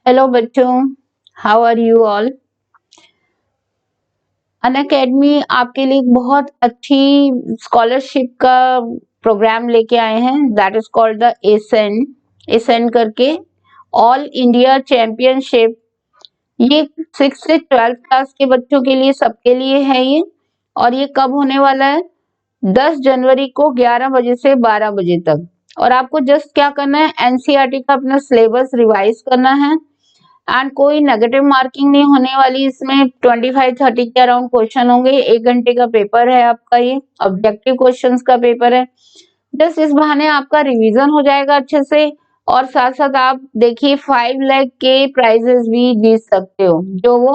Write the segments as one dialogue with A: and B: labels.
A: Hello बच्चों, how are you all. Unacademy आपके लिए एक बहुत अच्छी स्कॉलरशिप का प्रोग्राम लेके आए हैं, दैट इज कॉल्ड द एसन करके ऑल इंडिया चैंपियनशिप। ये 6 से 12th क्लास के बच्चों के लिए, सबके लिए है ये। और ये कब होने वाला है? 10 जनवरी को 11 बजे से 12 बजे तक। और आपको जस्ट क्या करना है, एनसीईआरटी का अपना सिलेबस रिवाइज करना है एंड कोई नेगेटिव मार्किंग नहीं होने वाली। इसमें 25-30 के अराउंड क्वेश्चन होंगे। 1 घंटे का पेपर है आपका, ये ऑब्जेक्टिव क्वेश्चंस का पेपर है। जस्ट इस बहाने आपका रिवीजन हो जाएगा अच्छे से, और साथ साथ आप देखिए 5 लाख के प्राइजेस भी जीत सकते हो। जो वो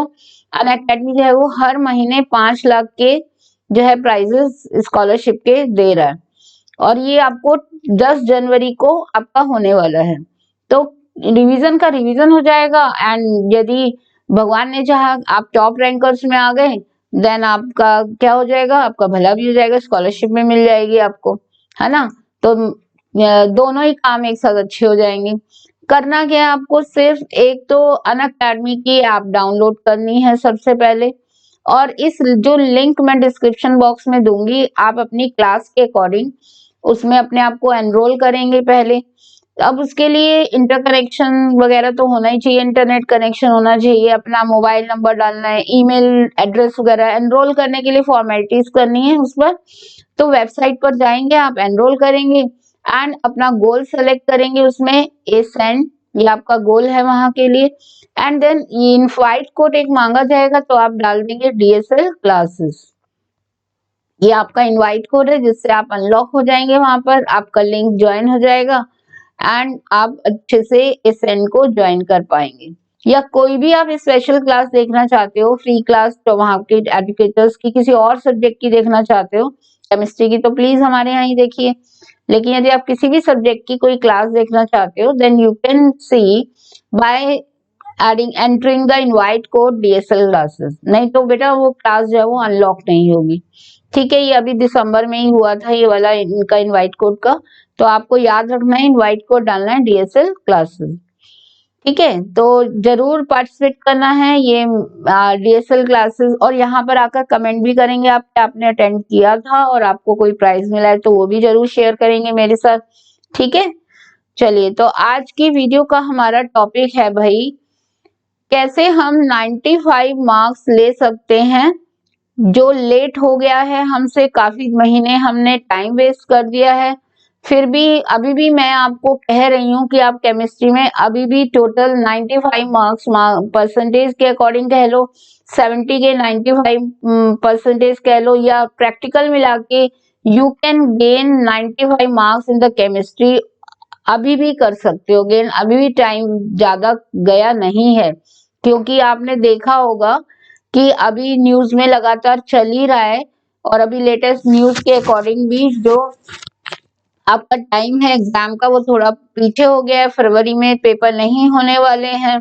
A: अनअकैडमी जो है वो हर महीने 5 लाख के जो है प्राइजेस स्कॉलरशिप के दे रहा है। और ये आपको 10 जनवरी को आपका होने वाला है। तो रिवीजन का रिवीजन हो जाएगा, एंड यदि भगवान ने चाहा आप टॉप रैंकर्स में आ गए, देन आपका क्या हो जाएगा, आपका भला भी हो जाएगा, स्कॉलरशिप में मिल जाएगी आपको, है ना। तो दोनों ही काम एक साथ अच्छे हो जाएंगे। करना क्या है आपको, सिर्फ एक तो अनअकैडमी की ऐप डाउनलोड करनी है सबसे पहले, और इस जो लिंक मैं डिस्क्रिप्शन बॉक्स में दूंगी, आप अपनी क्लास के अकॉर्डिंग उसमें अपने आप को एनरोल करेंगे पहले। अब उसके लिए इंटर कनेक्शन वगैरह तो होना ही चाहिए, इंटरनेट कनेक्शन होना चाहिए, अपना मोबाइल नंबर डालना है, ईमेल एड्रेस वगैरह। एनरोल करने के लिए फॉर्मेलिटीज करनी है उस पर। तो वेबसाइट पर जाएंगे, आप एनरोल करेंगे एंड अपना गोल सेलेक्ट करेंगे, उसमें ए सेंड, ये आपका गोल है वहां के लिए। एंड देन इनवाइट कोड एक मांगा जाएगा, तो आप डाल देंगे डीएसएल क्लासेस। ये आपका इनवाइट कोड है, जिससे आप अनलॉक हो जाएंगे, वहां पर आपका लिंक ज्वाइन हो जाएगा एंड आप अच्छे से इस एंड को ज्वाइन कर पाएंगे। या कोई भी आप स्पेशल क्लास देखना चाहते हो, फ्री क्लास, तो वहां के एजुकेटर्स की किसी और सब्जेक्ट की देखना चाहते हो, केमिस्ट्री की, तो प्लीज हमारे यहाँ ही देखिए। लेकिन यदि आप किसी भी सब्जेक्ट की कोई क्लास देखना चाहते हो, then you can see by entering the invite code DSL classes. नहीं तो बेटा वो क्लास जो है वो अनलॉक नहीं होगी। ठीक है, ये अभी दिसंबर में ही हुआ था ये वाला इनका इनवाइट कोड का, तो आपको याद रखना है, इनवाइट कोड डालना है डीएसएल क्लासेस। ठीक है, तो जरूर पार्टिसिपेट करना है ये डीएसएल क्लासेस, और यहाँ पर आकर कमेंट भी करेंगे आप, आपने अटेंड किया था और आपको कोई प्राइज मिला है तो वो भी जरूर शेयर करेंगे मेरे साथ। ठीक है, चलिए, तो आज की वीडियो का हमारा टॉपिक है भाई, कैसे हम 95 मार्क्स ले सकते हैं। जो लेट हो गया है हमसे, काफी महीने हमने टाइम वेस्ट कर दिया है, फिर भी अभी भी मैं आपको कह रही हूँ कि आप केमिस्ट्री में अभी भी टोटल 95 मार्क्स परसेंटेज के अकॉर्डिंग कह लो, 70 के 95 परसेंटेज कह लो, या प्रैक्टिकल मिला के you can gain 95 marks in the chemistry. अभी भी कर सकते हो गेन, अभी भी टाइम ज्यादा गया नहीं है। क्योंकि आपने देखा होगा कि अभी न्यूज में लगातार चल ही रहा है, और अभी लेटेस्ट न्यूज के अकॉर्डिंग भी जो आपका टाइम है एग्जाम का वो थोड़ा पीछे हो गया है, फरवरी में पेपर नहीं होने वाले हैं।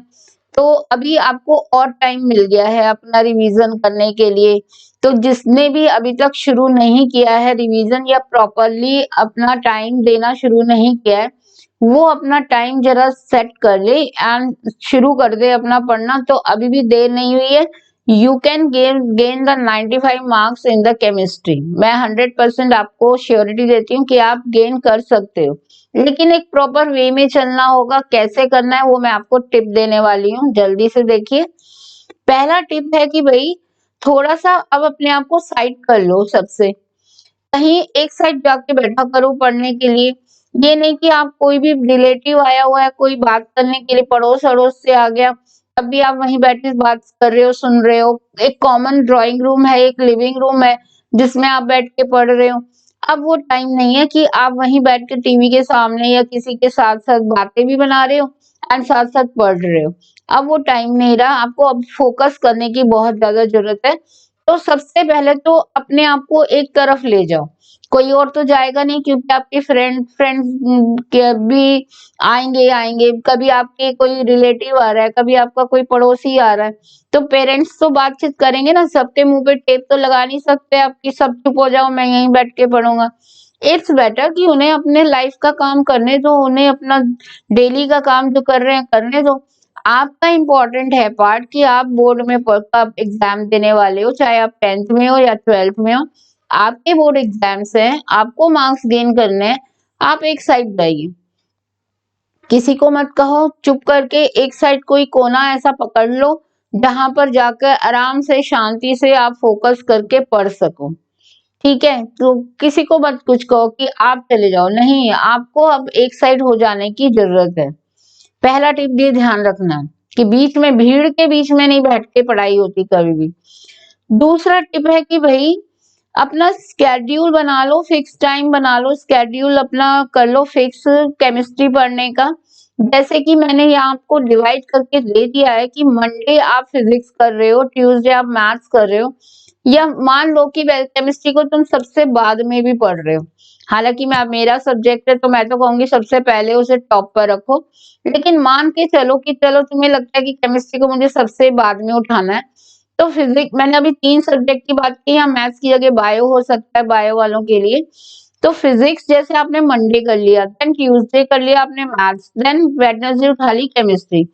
A: तो अभी आपको और टाइम मिल गया है अपना रिवीजन करने के लिए। तो जिसने भी अभी तक शुरू नहीं किया है रिवीजन, या प्रॉपरली अपना टाइम देना शुरू नहीं किया है, वो अपना टाइम जरा सेट कर ले एंड शुरू कर दे अपना पढ़ना। तो अभी भी देर नहीं हुई है, you can gain the 95 marks in the chemistry. मैं 100% आपको श्योरिटी देती हूँ कि आप गेन कर सकते हो, लेकिन एक प्रॉपर वे में चलना होगा। कैसे करना है वो मैं आपको टिप देने वाली हूँ, जल्दी से देखिए। पहला टिप है कि भाई थोड़ा सा अब अपने आप को साइड कर लो, सबसे कहीं एक साइड जाके बैठा करो पढ़ने के लिए। ये नहीं कि आप कोई भी रिलेटिव आया हुआ है, कोई बात करने के लिए पड़ोस अड़ोस से आ गया, तब भी आप वहीं बैठे बात कर रहे हो, सुन रहे हो। एक कॉमन ड्राइंग रूम है, एक लिविंग रूम है, जिसमें आप बैठ के पढ़ रहे हो। अब वो टाइम नहीं है कि आप वहीं बैठ के टीवी के सामने या किसी के साथ साथ बातें भी बना रहे हो एंड साथ साथ पढ़ रहे हो। अब वो टाइम नहीं रहा, आपको अब फोकस करने की बहुत ज्यादा जरूरत है। तो सबसे पहले तो अपने आप को एक तरफ ले जाओ, कोई और तो जाएगा नहीं, क्योंकि आपके फ्रेंड्स के भी आएंगे, कभी आपके कोई रिलेटिव आ रहा है, कभी आपका कोई पड़ोसी आ रहा है, तो पेरेंट्स तो बातचीत करेंगे ना, सबके मुंह पे टेप तो लगा नहीं सकते आपकी सब चुप हो जाओ मैं यहीं बैठ के पढ़ूंगा। इट्स बेटर कि उन्हें अपने लाइफ का काम करने दो, उन्हें अपना डेली का काम जो कर रहे हैं करने दो। आपका इम्पोर्टेंट है पार्ट कि आप बोर्ड में कब एग्जाम देने वाले हो, चाहे आप 10th में हो या 12th में हो, आपके बोर्ड एग्जाम्स हैं, आपको मार्क्स गेन करने हैं, आप एक साइड जाइए, किसी को मत कहो, चुप करके एक साइड कोई कोना ऐसा पकड़ लो जहां पर जाकर आराम से शांति से आप फोकस करके पढ़ सको। ठीक है, तो किसी को मत कुछ कहो कि आप चले जाओ, नहीं, आपको अब एक साइड हो जाने की जरूरत है। पहला टिप ये ध्यान रखना कि बीच में भीड़ के बीच में नहीं बैठ के पढ़ाई होती कभी भी। दूसरा टिप है कि भाई अपना स्केड्यूल बना लो, फिक्स टाइम बना लो, स्केड्यूल अपना कर लो फिक्स केमिस्ट्री पढ़ने का। जैसे कि मैंने यहाँ आपको डिवाइड करके दे दिया है कि मंडे आप फिजिक्स कर रहे हो, ट्यूसडे आप मैथ्स कर रहे हो, या मान लो कि केमिस्ट्री को तुम सबसे बाद में भी पढ़ रहे हो। हालांकि मेरा सब्जेक्ट है तो मैं तो कहूंगी सबसे पहले उसे टॉप पर रखो, लेकिन मान के चलो कि चलो तुम्हें लगता है कि केमिस्ट्री को मुझे सबसे बाद में उठाना है, तो फिजिक्स, मैंने अभी 3 सब्जेक्ट की बात की, या मैथ्स की जगह बायो हो सकता है बायो वालों के लिए। तो फिजिक्स जैसे आपने मंडे कर लिया, देन ट्यूसडे कर लिया आपने मैथ्स, देन वेडनेसडे उठा ली केमिस्ट्री।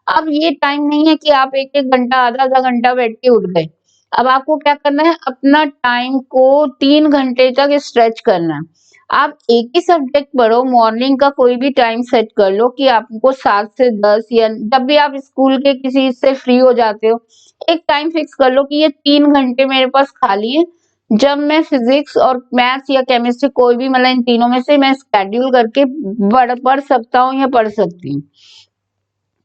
A: अब ये टाइम नहीं है कि आप एक एक घंटा आधा आधा घंटा बैठ के उठ गए। अब आपको क्या करना है, अपना टाइम को 3 घंटे तक स्ट्रेच करना है। आप एक ही सब्जेक्ट पढ़ो, मॉर्निंग का कोई भी टाइम सेट कर लो कि आपको 7 से 10, या जब भी आप स्कूल के किसी से फ्री हो जाते हो, एक टाइम फिक्स कर लो कि ये 3 घंटे मेरे पास खाली है, जब मैं फिजिक्स और मैथ्स या केमिस्ट्री कोई भी, मतलब इन तीनों में से मैं स्केड्यूल करके पढ़ सकता हूँ या पढ़ सकती हूँ।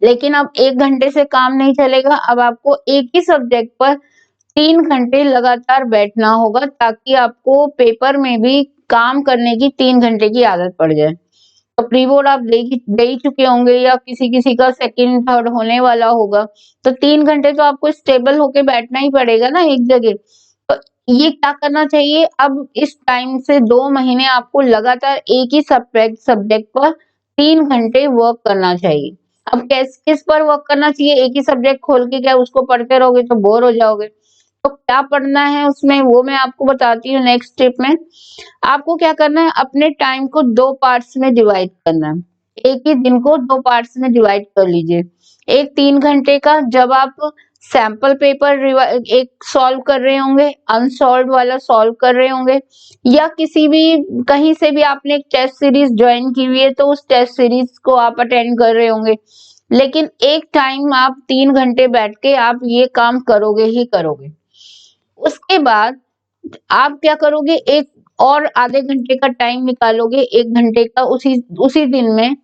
A: लेकिन अब 1 घंटे से काम नहीं चलेगा, अब आपको एक ही सब्जेक्ट पर 3 घंटे लगातार बैठना होगा ताकि आपको पेपर में भी काम करने की 3 घंटे की आदत पड़ जाए। तो प्री बोर्ड आप दे ही चुके होंगे, या किसी किसी का सेकंड थर्ड होने वाला होगा, तो 3 घंटे तो आपको स्टेबल होके बैठना ही पड़ेगा ना एक जगह। तो ये क्या करना चाहिए, अब इस टाइम से 2 महीने आपको लगातार एक ही सब्जेक्ट पर 3 घंटे वर्क करना चाहिए। अब किस पर वर्क करना चाहिए, एक ही सब्जेक्ट खोल के क्या उसको पढ़ते रहोगे तो बोर हो जाओगे। तो क्या पढ़ना है उसमें वो मैं आपको बताती हूँ नेक्स्ट स्टेप में। आपको क्या करना है, अपने टाइम को 2 पार्ट्स में डिवाइड करना है। एक ही दिन को 2 पार्ट्स में डिवाइड कर लीजिए। एक 3 घंटे का, जब आप सैंपल पेपर एक सॉल्व कर रहे होंगे, अनसॉल्व वाला सॉल्व कर रहे होंगे, या किसी भी कहीं से भी आपने एक टेस्ट सीरीज ज्वाइन की हुई है तो उस टेस्ट सीरीज को आप अटेंड कर रहे होंगे, लेकिन एक टाइम आप 3 घंटे बैठ के आप ये काम करोगे ही करोगे। उसके बाद आप क्या करोगे, एक और आधे घंटे का टाइम निकालोगे, 1 घंटे का, उसी उसी दिन में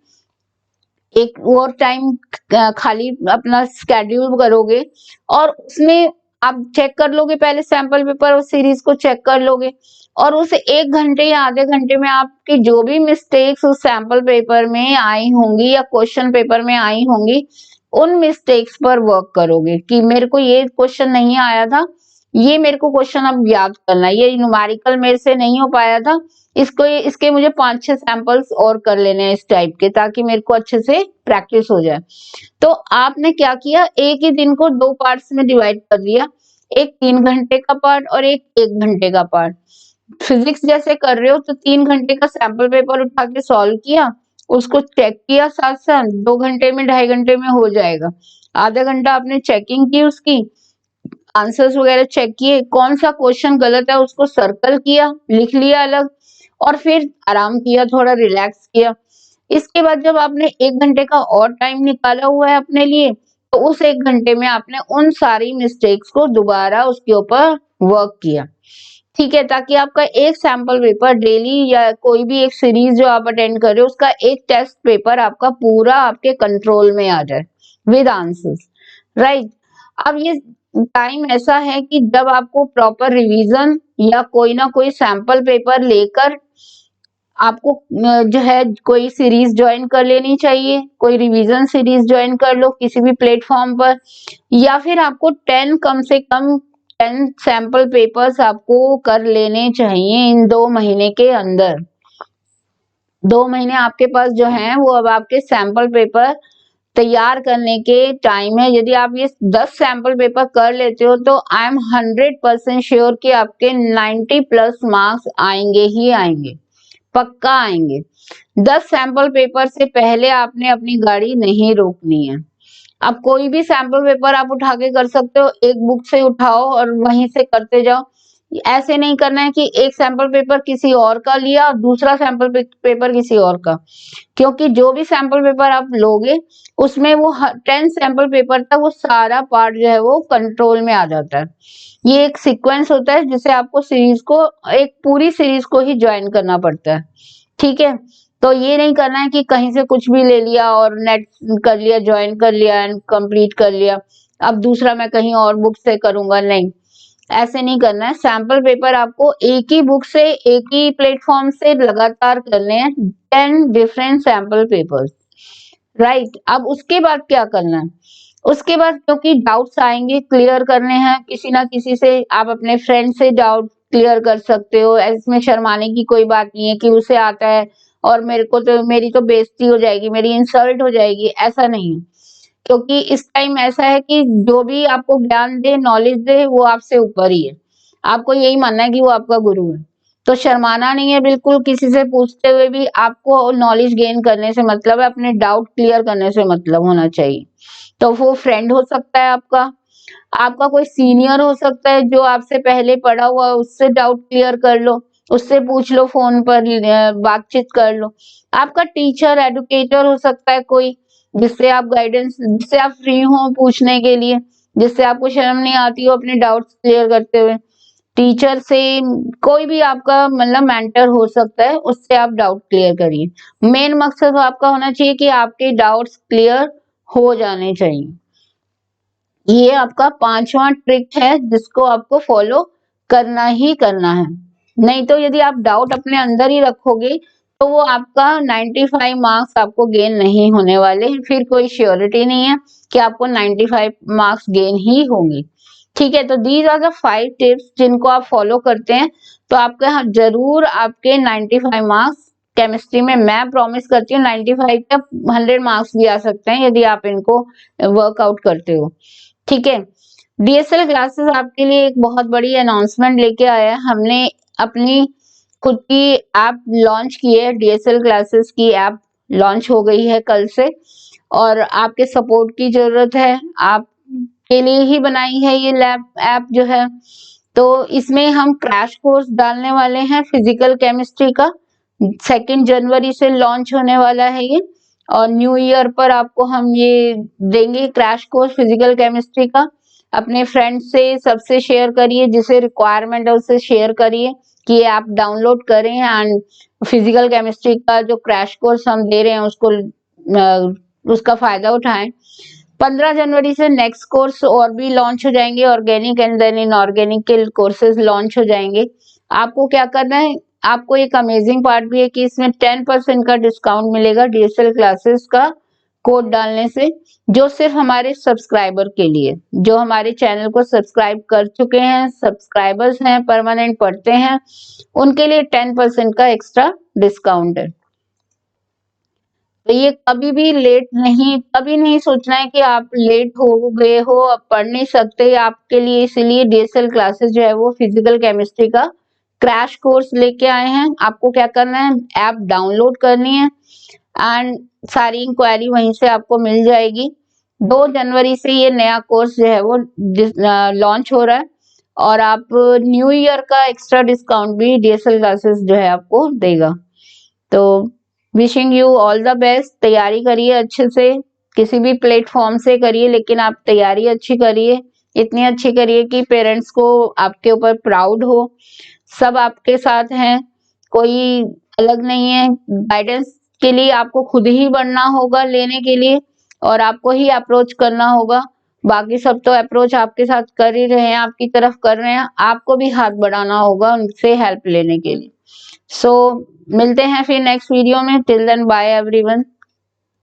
A: एक और टाइम खाली अपना स्केड्यूल करोगे, और उसमें आप चेक कर लोगे, पहले सैंपल पेपर और सीरीज को चेक कर लोगे, और उस 1 घंटे या आधे घंटे में आपकी जो भी मिस्टेक्स उस सैंपल पेपर में आई होंगी या क्वेश्चन पेपर में आई होंगी, उन मिस्टेक्स पर वर्क करोगे कि मेरे को ये क्वेश्चन नहीं आया था, ये मेरे को क्वेश्चन अब याद करना है, ये न्यूमेरिकल मेरे से नहीं हो पाया था, इसके मुझे 5-6 सैंपल्स और कर लेने हैं इस टाइप के, ताकि मेरे को अच्छे से प्रैक्टिस हो जाए। तो आपने क्या किया, एक ही दिन को 2 पार्ट्स में डिवाइड कर दिया, एक 3 घंटे का पार्ट और एक 1 घंटे का पार्ट। फिजिक्स जैसे कर रहे हो तो 3 घंटे का सैंपल पेपर उठा के सॉल्व किया, उसको चेक किया, साथ साथ 2 घंटे में 2.5 घंटे में हो जाएगा। आधा घंटा आपने चेकिंग की, उसकी आंसर्स वगैरह चेक किए, कौन सा क्वेश्चन गलत है उसको सर्कल किया, लिख लिया अलग, और फिर आराम किया, थोड़ा रिलैक्स किया। इसके बाद जब आपने 1 घंटे का और टाइम निकाला हुआ है अपने लिए, तो उस 1 घंटे में आपने उन सारी मिस्टेक्स को दोबारा उसके ऊपर वर्क किया। ठीक है, ताकि आपका एक सैंपल पेपर डेली या कोई भी एक सीरीज जो आप अटेंड कर रहे हो उसका एक टेस्ट पेपर आपका पूरा आपके कंट्रोल में आ जाए विद आंसर्स, राइट। अब ये टाइम ऐसा है कि जब आपको प्रॉपर रिवीजन या कोई ना कोई सैंपल पेपर लेकर आपको जो है कोई सीरीज ज्वाइन कर लेनी चाहिए, कोई रिवीजन सीरीज ज्वाइन कर लो किसी भी प्लेटफॉर्म पर, या फिर आपको 10 कम से कम 10 सैंपल पेपर्स आपको कर लेने चाहिए इन 2 महीने के अंदर। 2 महीने आपके पास जो है वो अब आपके सैंपल पेपर तैयार करने के टाइम है। यदि आप ये 10 सैंपल पेपर कर लेते हो तो आई एम 100% श्योर कि आपके 90+ मार्क्स आएंगे ही आएंगे, पक्का आएंगे। 10 सैंपल पेपर से पहले आपने अपनी गाड़ी नहीं रोकनी है। अब कोई भी सैंपल पेपर आप उठा के कर सकते हो, एक बुक से उठाओ और वहीं से करते जाओ। ऐसे नहीं करना है कि एक सैंपल पेपर किसी और का लिया और दूसरा सैंपल पेपर किसी और का, क्योंकि जो भी सैंपल पेपर आप लोगे उसमें वो 10 सैंपल पेपर तक वो सारा पार्ट जो है वो कंट्रोल में आ जाता है। ये एक सीक्वेंस होता है जिसे आपको सीरीज को, एक पूरी सीरीज को ही ज्वाइन करना पड़ता है, ठीक है। तो ये नहीं करना है कि कहीं से कुछ भी ले लिया और नेट कर लिया, ज्वाइन कर लिया एंड कंप्लीट कर लिया, अब दूसरा मैं कहीं और बुक से करूंगा, नहीं, ऐसे नहीं करना है। सैंपल पेपर आपको एक ही बुक से, एक ही प्लेटफॉर्म से लगातार करने हैं, 10 डिफरेंट सैंपल पेपर्स, राइट। अब उसके बाद क्या करना है, उसके बाद क्योंकि डाउट्स आएंगे, क्लियर करने हैं किसी ना किसी से, आप अपने फ्रेंड से डाउट क्लियर कर सकते हो, इसमें शर्माने की कोई बात नहीं है कि उसे आता है और मेरे को तो, मेरी तो बेइज्जती हो जाएगी, मेरी इंसल्ट हो जाएगी, ऐसा नहीं है। क्योंकि इस टाइम ऐसा है कि जो भी आपको ज्ञान दे, नॉलेज दे, वो आपसे ऊपर ही है, आपको यही मानना है कि वो आपका गुरु है। तो शर्माना नहीं है बिल्कुल, किसी से पूछते हुए भी आपको नॉलेज गेन करने से मतलब है, अपने डाउट क्लियर करने से मतलब होना चाहिए। तो वो फ्रेंड हो सकता है आपका, आपका कोई सीनियर हो सकता है जो आपसे पहले पढ़ा हुआ है, उससे डाउट क्लियर कर लो, उससे पूछ लो, फोन पर बातचीत कर लो। आपका टीचर, एडुकेटर हो सकता है कोई, जिससे आप गाइडेंस, जिससे आप फ्री हो पूछने के लिए, जिससे आपको शर्म नहीं आती हो अपने डाउट्स क्लियर करते हुए। टीचर से, कोई भी आपका मतलब मेंटर हो सकता है, उससे आप डाउट क्लियर करिए। मेन मकसद आपका होना चाहिए कि आपके डाउट्स क्लियर हो जाने चाहिए। ये आपका 5वां ट्रिक है जिसको आपको फॉलो करना ही करना है। नहीं तो यदि आप डाउट अपने अंदर ही रखोगे तो वो आपका 95 मार्क्स आपको गेन नहीं होने वाले, फिर कोई श्योरिटी नहीं है कि आपको 95 मार्क्स गेन ही होंगे, ठीक है। तो दीज आर द 5 टिप्स जिनको आप फॉलो करते हैं तो आपके यहाँ जरूर आपके 95 मार्क्स केमिस्ट्री में, मैं प्रॉमिस करती हूँ 95 का 100 मार्क्स भी आ सकते हैं यदि आप इनको वर्कआउट करते हो, ठीक है। डीएसएल क्लासेस आपके लिए एक बहुत बड़ी अनाउंसमेंट लेके आया है। हमने अपनी खुद की ऐप लॉन्च की है, डीएसएल क्लासेस की ऐप लॉन्च हो गई है कल से, और आपके सपोर्ट की जरूरत है, आपके लिए ही बनाई है ये लैब ऐप जो है। तो इसमें हम क्रैश कोर्स डालने वाले हैं फिजिकल केमिस्ट्री का, 2 जनवरी से लॉन्च होने वाला है ये, और न्यू ईयर पर आपको हम ये देंगे क्रैश कोर्स फिजिकल केमिस्ट्री का। अपने फ्रेंड से सबसे शेयर करिए, जिसे रिक्वायरमेंट है उससे शेयर करिए कि ये आप डाउनलोड करें एंड फिजिकल केमिस्ट्री का जो क्रैश कोर्स हम दे रहे हैं उसको उसका फायदा उठाएं। 15 जनवरी से नेक्स्ट कोर्स और भी लॉन्च हो जाएंगे, ऑर्गेनिक एंड देन इनऑर्गेनिक के कोर्सेज लॉन्च हो जाएंगे। आपको क्या करना है, आपको एक अमेजिंग पार्ट भी है कि इसमें 10% का डिस्काउंट मिलेगा डीएसएल क्लासेस का कोड डालने से, जो सिर्फ हमारे सब्सक्राइबर के लिए, जो हमारे चैनल को सब्सक्राइब कर चुके हैं, सब्सक्राइबर्स हैं, परमानेंट पढ़ते हैं, उनके लिए 10% का एक्स्ट्रा डिस्काउंट है। तो ये कभी भी लेट नहीं, कभी नहीं सोचना है कि आप लेट हो गए हो, अब पढ़ नहीं सकते आपके लिए, इसीलिए डीएसएल क्लासेस जो है वो फिजिकल केमिस्ट्री का क्रैश कोर्स लेके आए हैं। आपको क्या करना है, ऐप डाउनलोड करनी है एंड सारी इंक्वायरी वहीं से आपको मिल जाएगी। 2 जनवरी से ये नया कोर्स जो है वो लॉन्च हो रहा है, और आप न्यू ईयर का एक्स्ट्रा डिस्काउंट भी डीएसएल क्लासेस जो है आपको देगा। तो wishing you all the best, तैयारी करिए अच्छे से, किसी भी प्लेटफॉर्म से करिए लेकिन आप तैयारी अच्छी करिए, इतनी अच्छी करिए कि पेरेंट्स को आपके ऊपर प्राउड हो। सब आपके साथ हैं, कोई अलग नहीं है। गाइडेंस के लिए आपको खुद ही बढ़ना होगा लेने के लिए, और आपको ही अप्रोच करना होगा। बाकी सब तो अप्रोच आपके साथ कर ही रहे हैं, आपकी तरफ कर रहे हैं, आपको भी हाथ बढ़ाना होगा उनसे हेल्प लेने के लिए। सो मिलते हैं फिर नेक्स्ट वीडियो में, टिल देन बाय एवरीवन।